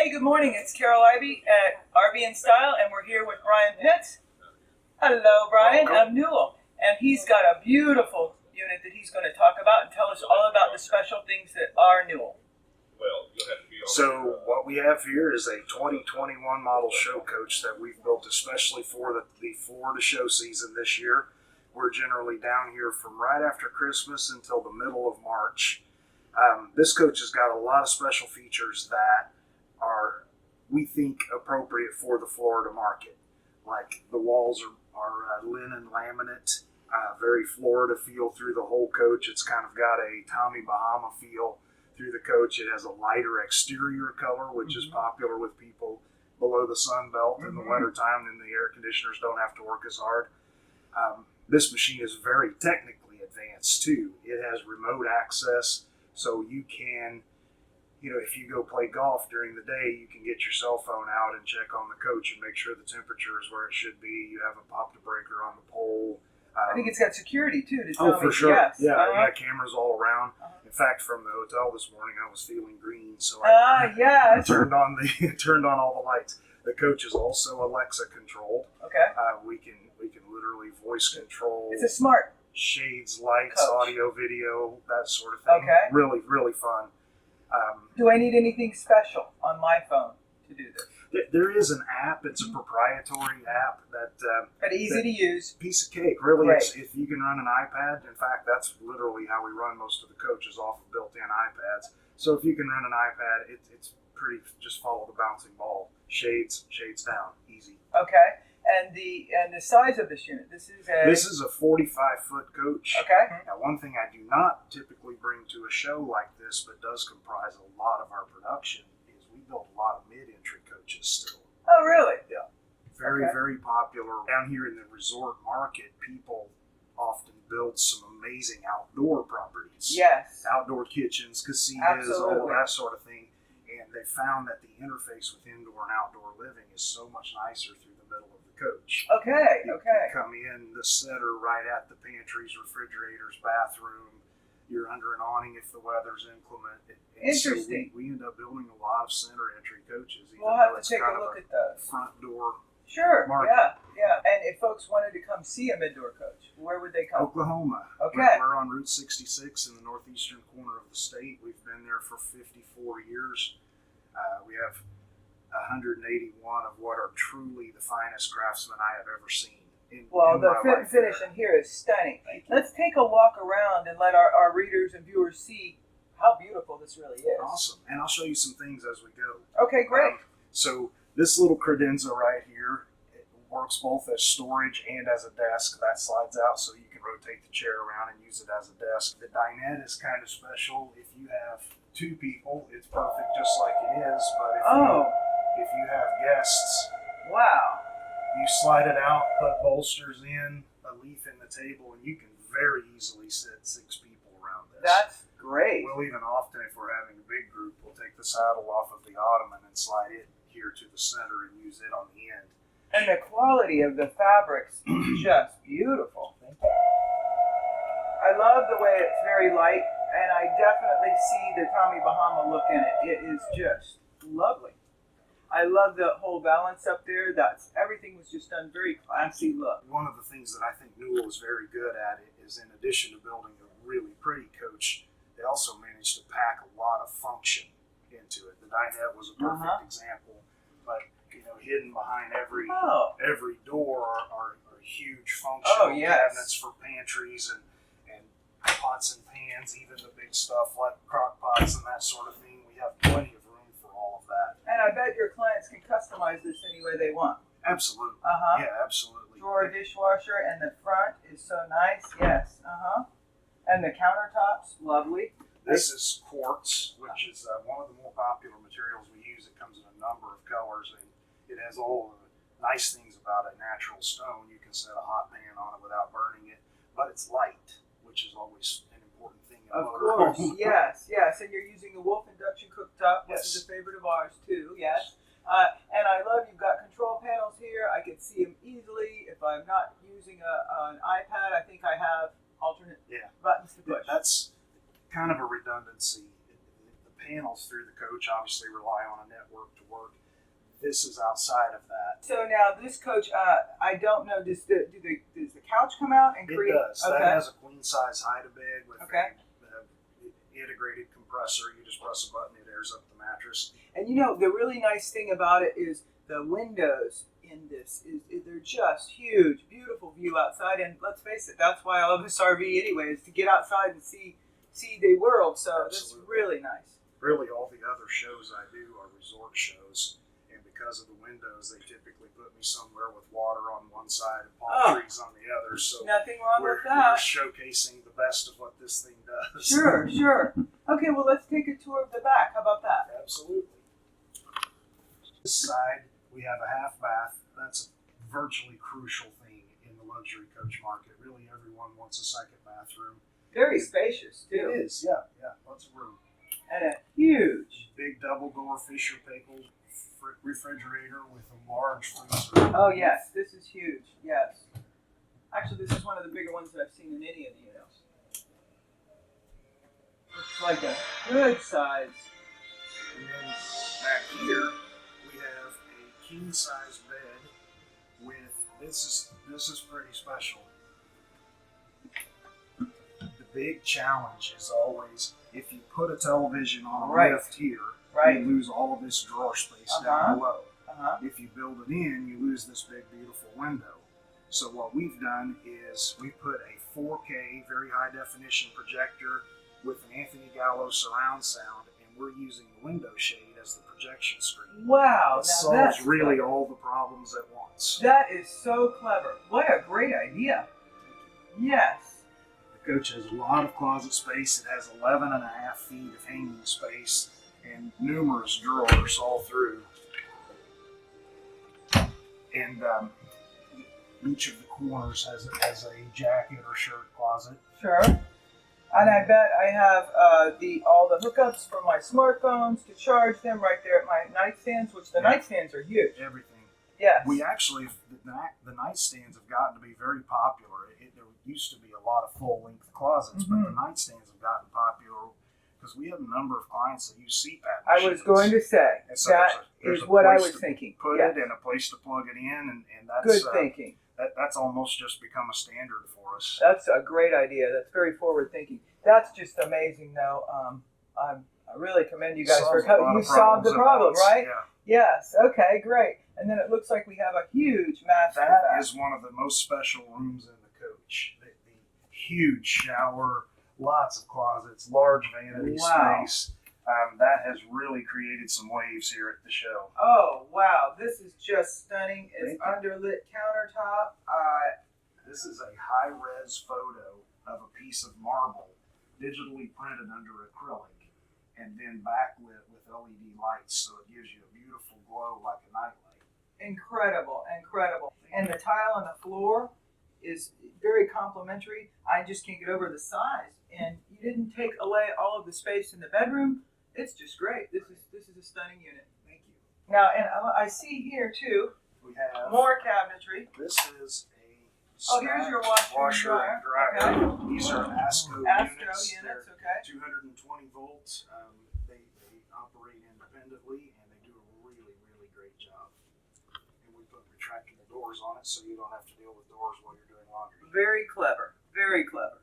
Hey, good morning. It's Carol Ivy at RVnStyle, and we're here with Brian Pitts. Hello, Brian. Welcome. I'm Newell, and he's got a beautiful unit that he's going to talk about and tell us all about the special things that are Newell. So what we have here is a 2021 model show coach that we've built especially for the Florida show season this year. We're generally down here from right after Christmas until the middle of March. This coach has got a lot of special features that are, we think, appropriate for the Florida market. Like the walls are linen laminate, very Florida feel through the whole coach. It's kind of got a Tommy Bahama feel through the coach. It has a lighter exterior color, which is popular with people below the sun belt in the winter time, and the air conditioners don't have to work as hard. This machine is very technically advanced too. It has remote access, so you can, if you go play golf during the day, you can get your cell phone out and check on the coach and make sure the temperature is where it should be. You have a pop-to-breaker on the pole. I think it's got security too to tell me. For sure. Yes. Yeah, yeah, cameras all around. In fact, from the hotel this morning, I was feeling green, so I turned on all the lights. The coach is also Alexa controlled. Okay. We can literally voice control. It's a smart shades, lights, coach. audio, video, that sort of thing. Okay. Really, really fun. Do I need anything special on my phone to do this? There is an app. It's a proprietary app But easy to use. Piece of cake, really. Great. It's, if you can run an iPad, in fact, that's literally how we run most of the coaches, off of built-in iPads. So if you can run an iPad, it's pretty, just follow the bouncing ball. Shades down, easy. Okay. And the size of this unit. This is a 45-foot coach. Okay. Now, one thing I do not typically bring to a show like this, but does comprise a lot of our production, is we build a lot of mid-entry coaches still. Oh, really? Yeah. Very popular. Down here in the resort market, people often build some amazing outdoor properties. Yes. Outdoor kitchens, casinos, Absolutely. all that sort of thing. And they found that the interface with indoor and outdoor living is so much nicer through the middle of the coach. Okay. You Okay. come in, the setter right at the pantries, refrigerators, bathroom. You're under an awning if the weather's inclement. Interesting. So we end up building a lot of center entry coaches. Even We'll have though to it's take kind a of look at those. front door. Sure. market. Yeah. And if folks wanted to come see a mid-door coach, where would they come? Oklahoma. Okay. We're on Route 66 in the northeastern corner of the state. We've been there for 54 years. We have 181 of what are truly the finest craftsmen I have ever seen. Well, in the my fit and life finish there. in here is stunning. Thank you. Let's take a walk around and let our readers and viewers see how beautiful this really is. Awesome. And I'll show you some things as we go. Okay, great. So this little credenza right here, it works both as storage and as a desk. That slides out so you can rotate the chair around and use it as a desk. The dinette is kind of special. If you have two people, it's perfect just like it is. But if you have guests, Wow. you slide it out, put bolsters in, a leaf in the table, and you can very easily sit 6 people around this. That's great. We'll even often, if we're having a big group, we'll take the saddle off of the ottoman and slide it here to the center and use it on the end. And the quality of the fabrics is just beautiful. I love the way it's very light, and I definitely see the Tommy Bahama look in it. It is just lovely. I love the whole balance up there. Everything was just done very classy look. One of the things that I think Newell is very good at is, in addition to building a really pretty coach, they also managed to pack a lot of function into it. The dinette was a perfect example, but hidden behind every door are huge functional cabinets for pantries and pots and pans, even the big stuff like crock pots and that sort of thing. We have plenty of room for all of that. And I bet your clients can customize this any way they want. Absolutely. Yeah, absolutely. Drawer dishwasher, and the front is so nice. Yes. And the countertops, lovely. This is quartz, which is one of the more popular materials we use. It comes in a number of colors, and it has all of the nice things about a natural stone. You can set a hot pan on it without burning it, but it's light, which is always an important thing in a Of motorhome. course, yes. And you're using the Wolf induction cooktop, which is a favorite of ours too. Yes. And I love you've got control panels here. I can see them easily. If I'm not using an iPad, I think I have alternate buttons to push. That's kind of a redundancy. The panels through the coach obviously rely on a network to work. This is outside of that. So now this coach, I don't know, does the couch come out and create? It does. Okay. That has a queen size hide-a-bed with Okay. an integrated compressor. You just press a button, it airs up the mattress. And you know, the really nice thing about it is the windows in this is they're just huge, beautiful view outside. And let's face it, that's why I love this RV anyway, is to get outside and see the world. So that's really nice. Really, all the other shows I do are resort shows, and because of the windows, they typically put me somewhere with water on one side and palm trees on the other. So nothing wrong with we're that. showcasing the best of what this thing does. Sure. Okay, well, let's take a tour of the back. How about that? Absolutely. This side, we have a half bath. That's a virtually crucial thing in the luxury coach market. Really, everyone wants a second bathroom. Very spacious, too. It is, yeah, lots of room. And a huge. Big double door Fisher Paykel refrigerator with a large freezer. Oh, yes, this is huge, yes. Actually, this is one of the bigger ones that I've seen in any of the units. It's like a good size. And then back here, we have a king size bed with, this is pretty special. The big challenge is always, if you put a television on a lift here, you lose all of this drawer space down below. If you build it in, you lose this big, beautiful window. So what we've done is we put a 4K, very high definition projector with an Anthony Gallo surround sound, and we're using the window shade as the projection screen. Wow. It solves really all the problems at once. That is so clever. What a great idea. Yes. The coach has a lot of closet space. It has 11.5 feet of hanging space and numerous drawers all through. And each of the corners has a jacket or shirt closet. Sure. And I bet I have all the hookups for my smartphones to charge them right there at my nightstands, which the nightstands are huge. Everything. Yes. We actually, the nightstands have gotten to be very popular. There used to be a lot of full-length closets, but the nightstands have gotten popular because we have a number of clients that use CPAP machines. I was going to say, so that there's is a what I place was to thinking. Put Yes. it and a place to plug it in, and that's Good thinking. That's almost just become a standard for us. That's a great idea. That's very forward thinking. That's just amazing, though. I really commend you guys for you solved the problem, right? Yeah. Yes. Okay. Great. And then it looks like we have a huge master That bath. is one of the most special rooms in the coach. The huge shower, lots of closets, large vanity space. That has really created some waves here at the show. Oh, wow. This is just stunning. It's underlit countertop. This is a high-res photo of a piece of marble, digitally printed under acrylic, and then backlit with LED lights, so it gives you a beautiful glow like a nightlight. Incredible. And the tile on the floor is very complimentary. I just can't get over the size. And you didn't take away all of the space in the bedroom. It's just great. This is a stunning unit. Thank you. Now, and I see here too, We have more cabinetry. This is Oh, here's your washer and dryer. Okay. These are ASCO units. They're okay. 220 volts. They operate independently, and they do a really, really great job. And we put retractable doors on it, so you don't have to deal with doors while you're doing laundry. Very clever. Very clever.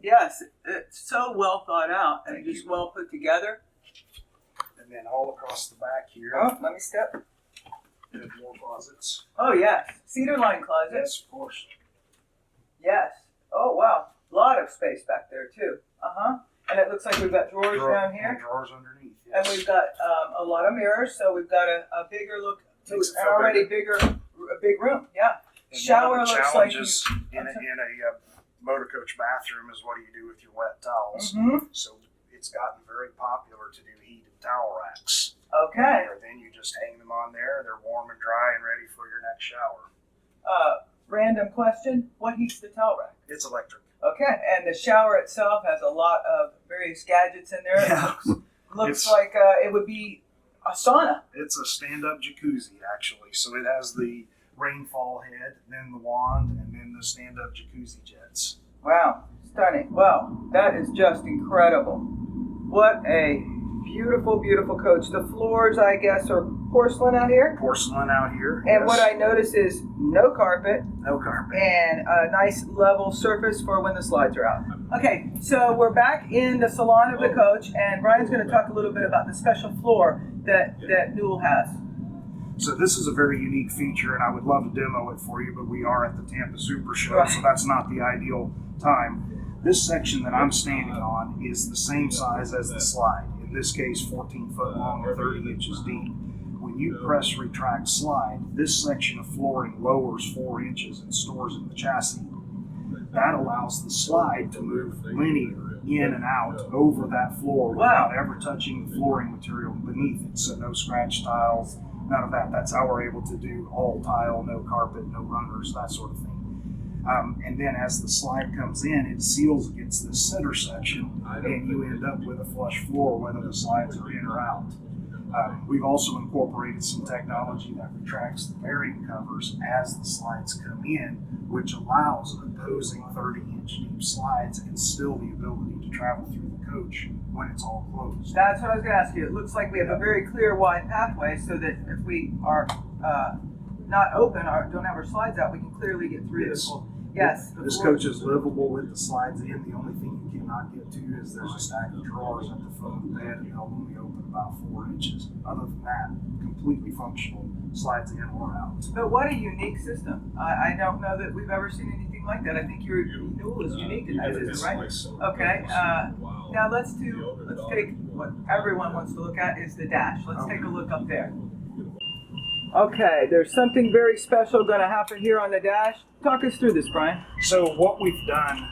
Yes, it's so well thought out and Thank just you. well put together. And then all across the back here, Oh, let me step. there's more closets. Oh, yes. Cedar line closet. Yes, of course. Yes. Oh, wow. A lot of space back there, too. And it looks like we've got drawers down here. And drawers underneath. And Yes. we've got a lot of mirrors, so we've got a bigger look to Makes it an feel already a big room. Yeah. And Shower one of the looks like challenges you. in a motor coach bathroom is what do you do with your wet towels? Mm-hmm. So it's gotten very popular to do heated towel racks. Okay. Or then you just hang them on there. They're warm and dry and ready for your next shower. Random question. What heats the towel rack? It's electric. Okay. And the shower itself has a lot of various gadgets in there. Yeah. It looks like it would be a sauna. It's a stand-up jacuzzi, actually. So it has the rainfall head, then the wand, and then the stand-up jacuzzi jets. Wow. Stunning. Well, that is just incredible. What a beautiful, beautiful coach. The floors, I guess, are porcelain out here. Porcelain out here. And yes. what I notice is no carpet. No carpet. And a nice level surface for when the slides are out. Okay, so we're back in the salon of the coach, and Brian's going to talk a little bit about the special floor that Newell has. So this is a very unique feature, and I would love to demo it for you, but we are at the Tampa SuperShow, Right. so that's not the ideal time. This section that I'm standing on is the same size as the slide. In this case, 14 foot long and 30 inches deep. When you press retract slide, this section of flooring lowers 4 inches and stores in the chassis. That allows the slide to move linear in and out over that floor without ever touching the flooring material beneath it. So no scratch tiles, none of that. That's how we're able to do all tile, no carpet, no runners, that sort of thing. And then as the slide comes in, it seals against this center section, and you end up with a flush floor whether the slides are in or out. We've also incorporated some technology that retracts the bearing covers as the slides come in, which allows opposing 30-inch deep slides and still the ability to travel through the coach when it's all closed. That's what I was going to ask you. It looks like we have a very clear, wide pathway so that if we are not open or don't have our slides out, we can clearly get through this whole. Yes. This coach is livable with the slides in. The only thing you cannot get to is there's a stack of drawers at the foot of the bed, and they'll only open about 4 inches. Other than that, completely functional, slides in or out. But what a unique system. I don't know that we've ever seen anything like that. I think your Newell is unique in that system, right? Okay. Now let's take what everyone wants to look at is the dash. Let's take a look up there. Okay, there's something very special going to happen here on the dash. Talk us through this, Brian. So what we've done,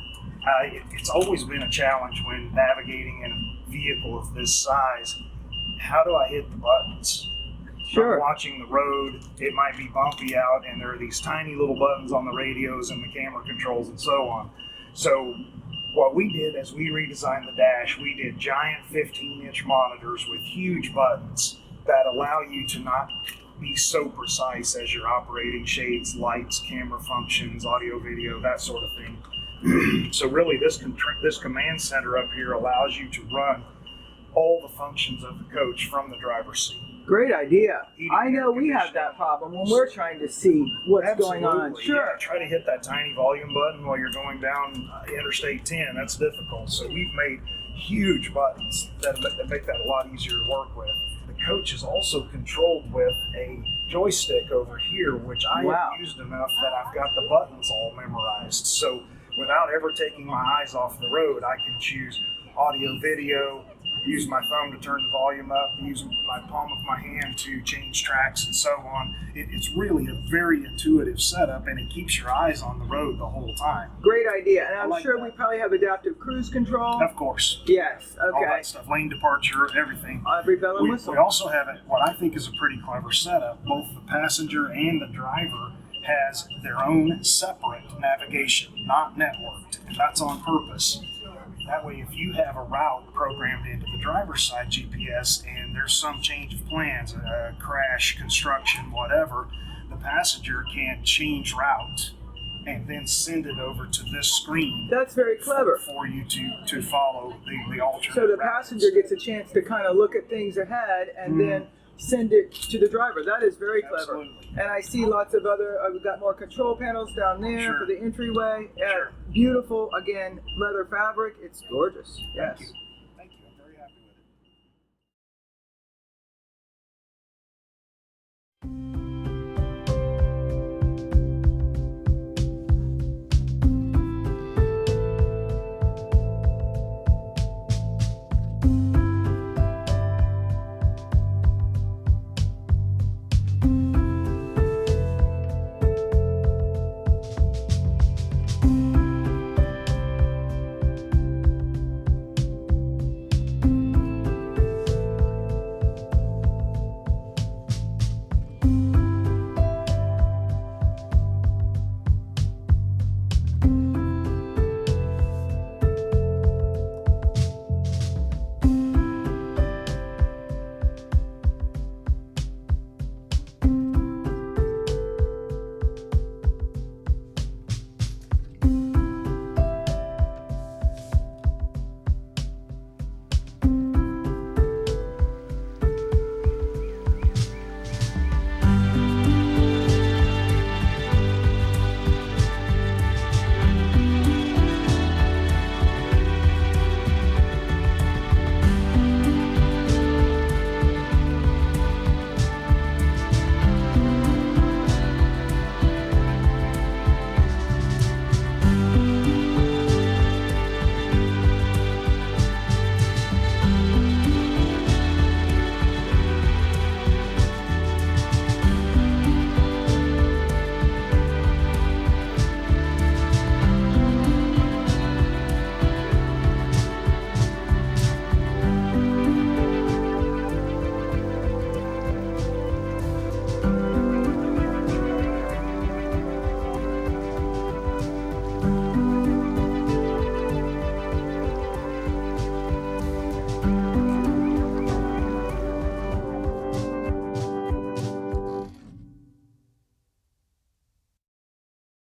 it's always been a challenge when navigating in a vehicle of this size. How do I hit the buttons? Sure. From watching the road, it might be bumpy out, and there are these tiny little buttons on the radios and the camera controls and so on. So what we did as we redesigned the dash, we did giant 15-inch monitors with huge buttons that allow you to not be so precise as you're operating shades, lights, camera functions, audio, video, that sort of thing. So really this command center up here allows you to run all the functions of the coach from the driver's seat. Great idea. Heating, I know we have that problem when we're trying to see what's going on. Absolutely. Sure. Yeah, try to hit that tiny volume button while you're going down Interstate 10. That's difficult. So we've made huge buttons that make that a lot easier to work with. The coach is also controlled with a joystick over here, which I have used enough that I've got the buttons all memorized. So without ever taking my eyes off the road, I can choose audio, video, use my thumb to turn the volume up, use my palm of my hand to change tracks and so on. It's really a very intuitive setup, and it keeps your eyes on the road the whole time. Great idea. And I'm like sure that. we probably have adaptive cruise control. Of course. Yes. All Okay. that stuff, lane departure, everything. Every bell and whistle. We also have what I think is a pretty clever setup. Both the passenger and the driver has their own separate navigation, not networked, and that's on purpose. That way, if you have a route programmed into the driver's side GPS and there's some change of plans, a crash, construction, whatever, the passenger can change route and then send it over to this screen. That's very clever. For you to follow the alternate So the routes. passenger gets a chance to kind of look at things ahead and then send it to the driver. That is very clever. Absolutely. And I see lots of other, we've got more control panels down there Sure. for the entryway. Sure. Beautiful, again, leather fabric. It's gorgeous. Yes. Thank you.